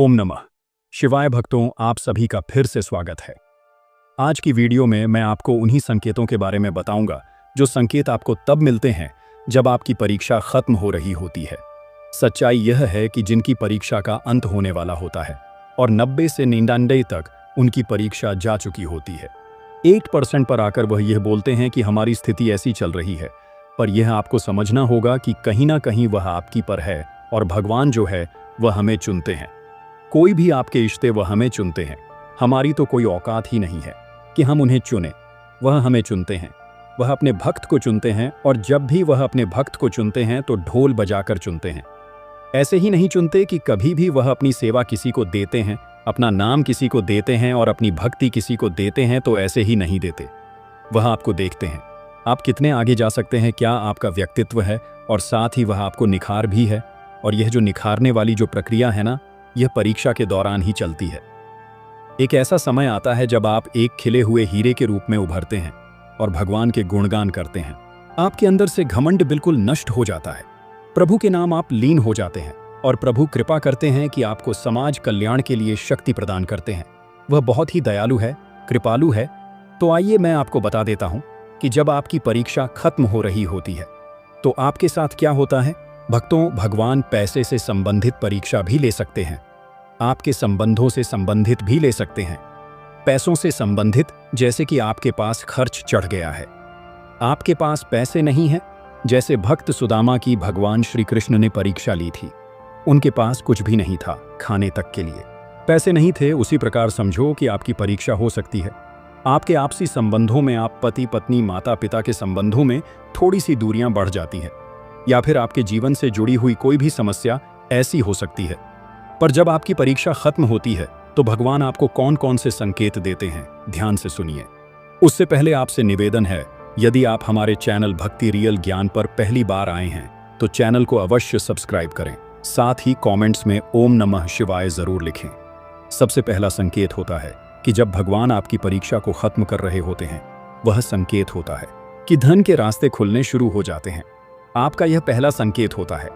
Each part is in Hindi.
ओम नमः शिवाय भक्तों, आप सभी का फिर से स्वागत है। आज की वीडियो में मैं आपको उन्हीं संकेतों के बारे में बताऊंगा जो संकेत आपको तब मिलते हैं जब आपकी परीक्षा खत्म हो रही होती है। सच्चाई यह है कि जिनकी परीक्षा का अंत होने वाला होता है और 90 से 99 तक उनकी परीक्षा जा चुकी होती है, 8% पर आकर वह यह बोलते हैं कि हमारी स्थिति ऐसी चल रही है, पर यह आपको समझना होगा कि कहीं ना कहीं वह आपकी पर है और भगवान जो है वह हमें चुनते हैं। कोई भी आपके इश्ते वह हमें चुनते हैं। हमारी तो कोई औकात ही नहीं है कि हम उन्हें चुनें, वह हमें चुनते हैं। वह अपने भक्त को चुनते हैं और जब भी वह अपने भक्त को चुनते हैं तो ढोल बजाकर चुनते हैं। ऐसे ही नहीं चुनते कि कभी भी वह अपनी सेवा किसी को देते हैं, अपना नाम किसी को देते हैं और अपनी भक्ति किसी को देते हैं तो ऐसे ही नहीं देते। वह आपको देखते हैं, आप कितने आगे जा सकते हैं, क्या आपका व्यक्तित्व है, और साथ ही वह आपको निखार भी है। और यह जो निखारने वाली जो प्रक्रिया है ना, यह परीक्षा के दौरान ही चलती है। एक ऐसा समय आता है जब आप एक खिले हुए हीरे के रूप में उभरते हैं और भगवान के गुणगान करते हैं। आपके अंदर से घमंड बिल्कुल नष्ट हो जाता है। प्रभु के नाम आप लीन हो जाते हैं और प्रभु कृपा करते हैं कि आपको समाज कल्याण के लिए शक्ति प्रदान करते हैं। वह बहुत ही दयालु है, कृपालु है। तो आइए मैं आपको बता देता हूं कि जब आपकी परीक्षा खत्म हो रही होती है तो आपके साथ क्या होता है। भक्तों, भगवान पैसे से संबंधित परीक्षा भी ले सकते हैं, आपके संबंधों से संबंधित भी ले सकते हैं। पैसों से संबंधित, जैसे कि आपके पास खर्च चढ़ गया है, आपके पास पैसे नहीं है, जैसे भक्त सुदामा की भगवान श्री कृष्ण ने परीक्षा ली थी। उनके पास कुछ भी नहीं था, खाने तक के लिए पैसे नहीं थे। उसी प्रकार समझो कि आपकी परीक्षा हो सकती है। आपके आपसी संबंधों में, आप पति पत्नी, माता पिता के संबंधों में थोड़ी सी दूरियां बढ़ जाती हैं, या फिर आपके जीवन से जुड़ी हुई कोई भी समस्या ऐसी हो सकती है। पर जब आपकी परीक्षा खत्म होती है तो भगवान आपको कौन कौन से संकेत देते हैं, ध्यान से सुनिए। उससे पहले आपसे निवेदन है, यदि आप हमारे चैनल भक्ति रियल ज्ञान पर पहली बार आए हैं तो चैनल को अवश्य सब्सक्राइब करें। साथ ही कमेंट्स में ओम नमः शिवाय जरूर लिखें। सबसे पहला संकेत होता है कि जब भगवान आपकी परीक्षा को खत्म कर रहे होते हैं, वह संकेत होता है कि धन के रास्ते खुलने शुरू हो जाते हैं। आपका यह पहला संकेत होता है।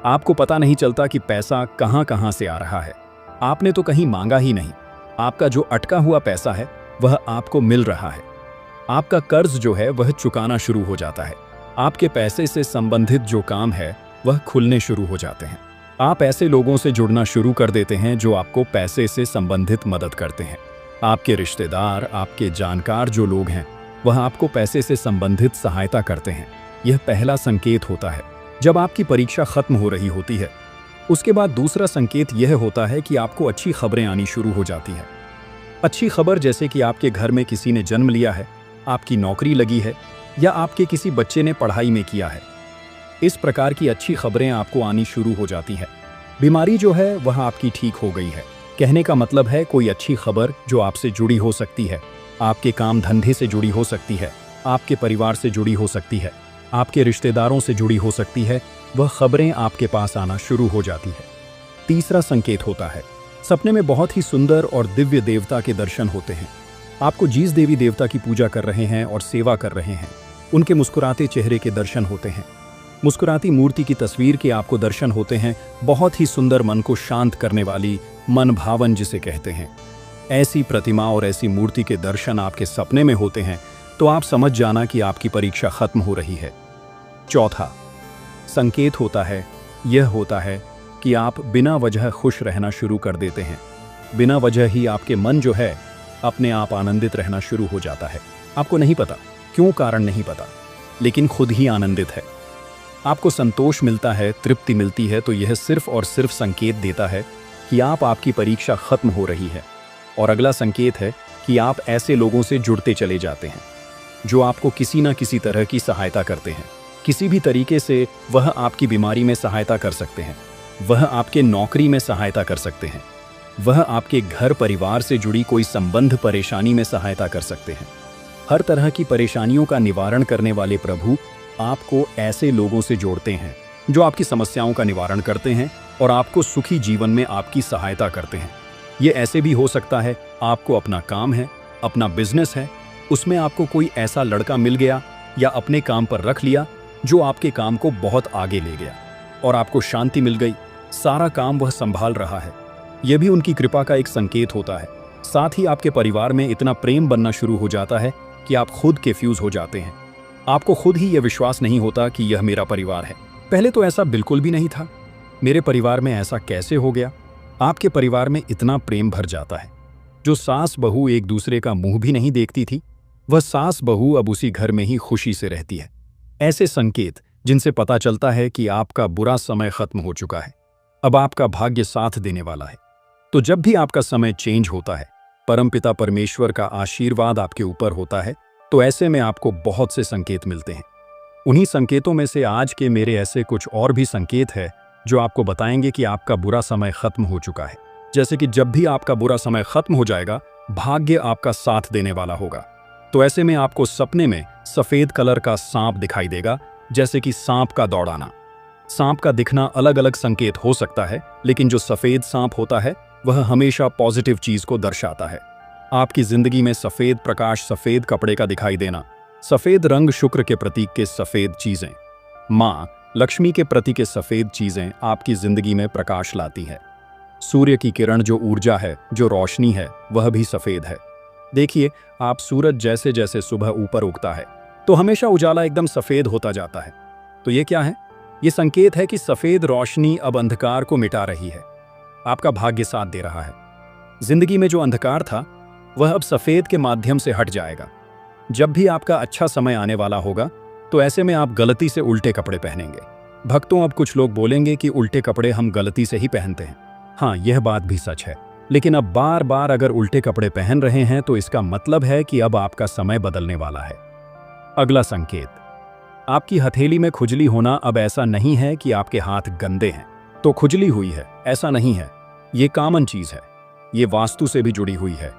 आपको पता नहीं चलता कि पैसा कहां कहां से आ रहा है, आपने तो कहीं मांगा ही नहीं। आपका जो अटका हुआ पैसा है वह आपको मिल रहा है। आपका कर्ज जो है वह चुकाना शुरू हो जाता है। आपके पैसे से संबंधित जो काम है वह खुलने शुरू हो जाते हैं। आप ऐसे लोगों से जुड़ना शुरू कर देते हैं जो आपको पैसे से संबंधित मदद करते हैं। आपके रिश्तेदार, आपके जानकार जो लोग हैं, वह आपको पैसे से संबंधित सहायता करते हैं। यह पहला संकेत होता है जब आपकी परीक्षा खत्म हो रही होती है। उसके बाद दूसरा संकेत यह होता है कि आपको अच्छी खबरें आनी शुरू हो जाती हैं। अच्छी खबर, जैसे कि आपके घर में किसी ने जन्म लिया है, आपकी नौकरी लगी है, या आपके किसी बच्चे ने पढ़ाई में किया है। इस प्रकार की अच्छी खबरें आपको आनी शुरू हो जाती है। बीमारी जो है वह आपकी ठीक हो गई है। कहने का मतलब है कोई अच्छी खबर जो आपसे जुड़ी हो सकती है, आपके काम धंधे से जुड़ी हो सकती है, आपके परिवार से जुड़ी हो सकती है, आपके रिश्तेदारों से जुड़ी हो सकती है। वह खबरें आपके पास आना शुरू हो जाती है। तीसरा संकेत होता है, सपने में बहुत ही सुंदर और दिव्य देवता के दर्शन होते हैं। आपको जिस देवी देवता की पूजा कर रहे हैं और सेवा कर रहे हैं, उनके मुस्कुराते चेहरे के दर्शन होते हैं। मुस्कुराती मूर्ति की तस्वीर के आपको दर्शन होते हैं। बहुत ही सुंदर, मन को शांत करने वाली, मन भावन जिसे कहते हैं, ऐसी प्रतिमा और ऐसी मूर्ति के दर्शन आपके सपने में होते हैं तो आप समझ जाना कि आपकी परीक्षा खत्म हो रही है। चौथा संकेत होता है, यह होता है कि आप बिना वजह खुश रहना शुरू कर देते हैं। बिना वजह ही आपके मन जो है अपने आप आनंदित रहना शुरू हो जाता है। आपको नहीं पता क्यों, कारण नहीं पता, लेकिन खुद ही आनंदित है। आपको संतोष मिलता है, तृप्ति मिलती है। तो यह सिर्फ और सिर्फ संकेत देता है कि आपकी परीक्षा खत्म हो रही है। और अगला संकेत है कि आप ऐसे लोगों से जुड़ते चले जाते हैं जो आपको किसी न किसी तरह की सहायता करते हैं। किसी भी तरीके से वह आपकी बीमारी में सहायता कर सकते हैं, वह आपके नौकरी में सहायता कर सकते हैं, वह आपके घर परिवार से जुड़ी कोई संबंध परेशानी में सहायता कर सकते हैं। हर तरह की परेशानियों का निवारण करने वाले प्रभु आपको ऐसे लोगों से जोड़ते हैं जो आपकी समस्याओं का निवारण करते हैं और आपको सुखी जीवन में आपकी सहायता करते हैं। ये ऐसे भी हो सकता है, आपको अपना काम है, अपना बिजनेस है, उसमें आपको कोई ऐसा लड़का मिल गया या अपने काम पर रख लिया जो आपके काम को बहुत आगे ले गया और आपको शांति मिल गई। सारा काम वह संभाल रहा है यह भी उनकी कृपा का एक संकेत होता है। साथ ही आपके परिवार में इतना प्रेम बनना शुरू हो जाता है कि आप खुद कंफ्यूज हो जाते हैं। आपको खुद ही यह विश्वास नहीं होता कि यह मेरा परिवार है। पहले तो ऐसा बिल्कुल भी नहीं था। मेरे परिवार में ऐसा कैसे हो गया? आपके परिवार में इतना प्रेम भर जाता है। जो सास बहू एक दूसरे का मुंह भी नहीं देखती थी, वह सास बहू अब उसी घर में ही खुशी से रहती है। ऐसे संकेत जिनसे पता चलता है कि आपका बुरा समय खत्म हो चुका है, अब आपका भाग्य साथ देने वाला है। तो जब भी आपका समय चेंज होता है, परमपिता परमेश्वर का आशीर्वाद आपके ऊपर होता है, तो ऐसे में आपको बहुत से संकेत मिलते हैं। उन्हीं संकेतों में से आज के मेरे ऐसे कुछ और भी संकेत हैं जो आपको बताएंगे कि आपका बुरा समय खत्म हो चुका है। जैसे कि जब भी आपका बुरा समय खत्म हो जाएगा, भाग्य आपका साथ देने वाला होगा। तो ऐसे में आपको सपने में सफेद कलर का सांप दिखाई देगा, जैसे कि सांप का दौड़ाना। सांप का दिखना अलग अलग संकेत हो सकता है, लेकिन जो सफेद सांप होता है वह हमेशा पॉजिटिव चीज को दर्शाता है। आपकी जिंदगी में सफेद प्रकाश, सफेद कपड़े का दिखाई देना, सफेद रंग शुक्र के प्रतीक के सफेद चीजें, माँ लक्ष्मी के प्रतीक के सफेद चीजें आपकी जिंदगी में प्रकाश लाती है। सूर्य की किरण जो ऊर्जा है, जो रोशनी है, वह भी सफेद है। देखिए, आप सूरज जैसे जैसे सुबह ऊपर उगता है तो हमेशा उजाला एकदम सफेद होता जाता है। तो ये क्या है? ये संकेत है कि सफेद रोशनी अब अंधकार को मिटा रही है। आपका भाग्य साथ दे रहा है। जिंदगी में जो अंधकार था वह अब सफेद के माध्यम से हट जाएगा। जब भी आपका अच्छा समय आने वाला होगा तो ऐसे में आप गलती से उल्टे कपड़े पहनेंगे। भक्तों, अब कुछ लोग बोलेंगे कि उल्टे कपड़े हम गलती से ही पहनते हैं। हाँ, यह बात भी सच है, लेकिन अब बार बार अगर उल्टे कपड़े पहन रहे हैं तो इसका मतलब है कि अब आपका समय बदलने वाला है। अगला संकेत, आपकी हथेली में खुजली होना। अब ऐसा नहीं है कि आपके हाथ गंदे हैं तो खुजली हुई है, ऐसा नहीं है। ये कॉमन चीज है, ये वास्तु से भी जुड़ी हुई है।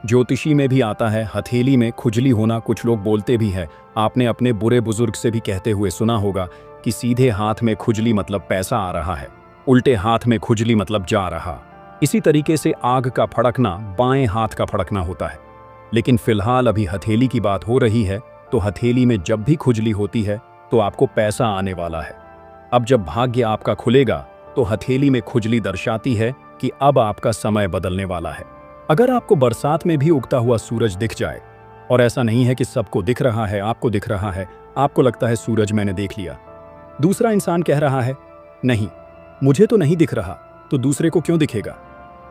ज्योतिषी में भी आता है हथेली में खुजली होना। कुछ लोग बोलते भी है, आपने अपने बुरे बुजुर्ग से भी कहते हुए सुना होगा कि सीधे हाथ में खुजली मतलब पैसा आ रहा है, उल्टे हाथ में खुजली मतलब जा रहा। इसी तरीके से आग का फड़कना बाएं हाथ का फड़कना होता है। लेकिन फिलहाल अभी हथेली की बात हो रही है, तो हथेली में जब भी खुजली होती है तो आपको पैसा आने वाला है। अब जब भाग्य आपका खुलेगा तो हथेली में खुजली दर्शाती है कि अब आपका समय बदलने वाला है। अगर आपको बरसात में भी उगता हुआ सूरज दिख जाए, और ऐसा नहीं है कि सबको दिख रहा है, आपको दिख रहा है, आपको लगता है सूरज मैंने देख लिया, दूसरा इंसान कह रहा है नहीं मुझे तो नहीं दिख रहा, तो दूसरे को क्यों दिखेगा?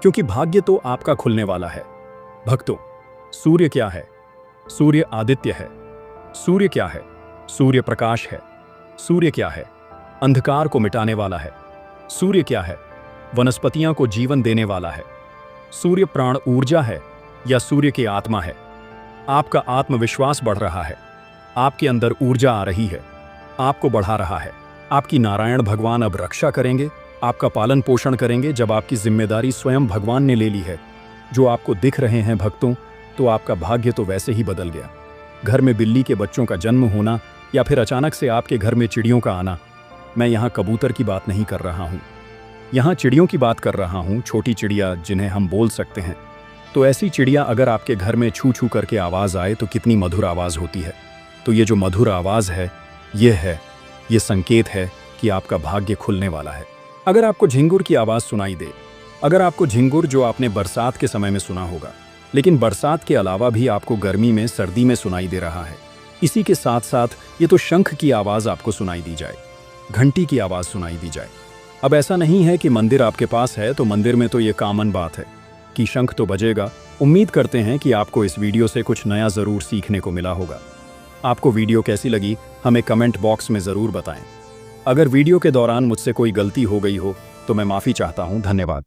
क्योंकि भाग्य तो आपका खुलने वाला है। भक्तों, सूर्य क्या है? सूर्य आदित्य है। सूर्य क्या है? सूर्य प्रकाश है। सूर्य क्या है? अंधकार को मिटाने वाला है। सूर्य क्या है? वनस्पतियों को जीवन देने वाला है। सूर्य प्राण ऊर्जा है या सूर्य की आत्मा है? आपका आत्मविश्वास बढ़ रहा है, आपके अंदर ऊर्जा आ रही है, आपको बढ़ा रहा है। आपकी नारायण भगवान अब रक्षा करेंगे, आपका पालन पोषण करेंगे। जब आपकी जिम्मेदारी स्वयं भगवान ने ले ली है, जो आपको दिख रहे हैं भक्तों, तो आपका भाग्य तो वैसे ही बदल गया। घर में बिल्ली के बच्चों का जन्म होना या फिर अचानक से आपके घर में चिड़ियों का आना। मैं यहाँ कबूतर की बात नहीं कर रहा हूँ, यहाँ चिड़ियों की बात कर रहा हूँ, छोटी चिड़िया जिन्हें हम बोल सकते हैं। तो ऐसी चिड़िया अगर आपके घर में छू छू करके आवाज़ आए तो कितनी मधुर आवाज़ होती है। तो ये जो मधुर आवाज़ है, ये संकेत है कि आपका भाग्य खुलने वाला है। अगर आपको झिंगुर की आवाज़ सुनाई दे, अगर आपको झिंगुर जो आपने बरसात के समय में सुना होगा, लेकिन बरसात के अलावा भी आपको गर्मी में, सर्दी में सुनाई दे रहा है, इसी के साथ साथ ये तो शंख की आवाज़ आपको सुनाई दी जाए, घंटी की आवाज़ सुनाई दी जाए। अब ऐसा नहीं है कि मंदिर आपके पास है तो मंदिर में तो ये कॉमन बात है कि शंख तो बजेगा। उम्मीद करते हैं कि आपको इस वीडियो से कुछ नया ज़रूर सीखने को मिला होगा। आपको वीडियो कैसी लगी हमें कमेंट बॉक्स में ज़रूर बताएं। अगर वीडियो के दौरान मुझसे कोई गलती हो गई हो तो मैं माफ़ी चाहता हूँ। धन्यवाद।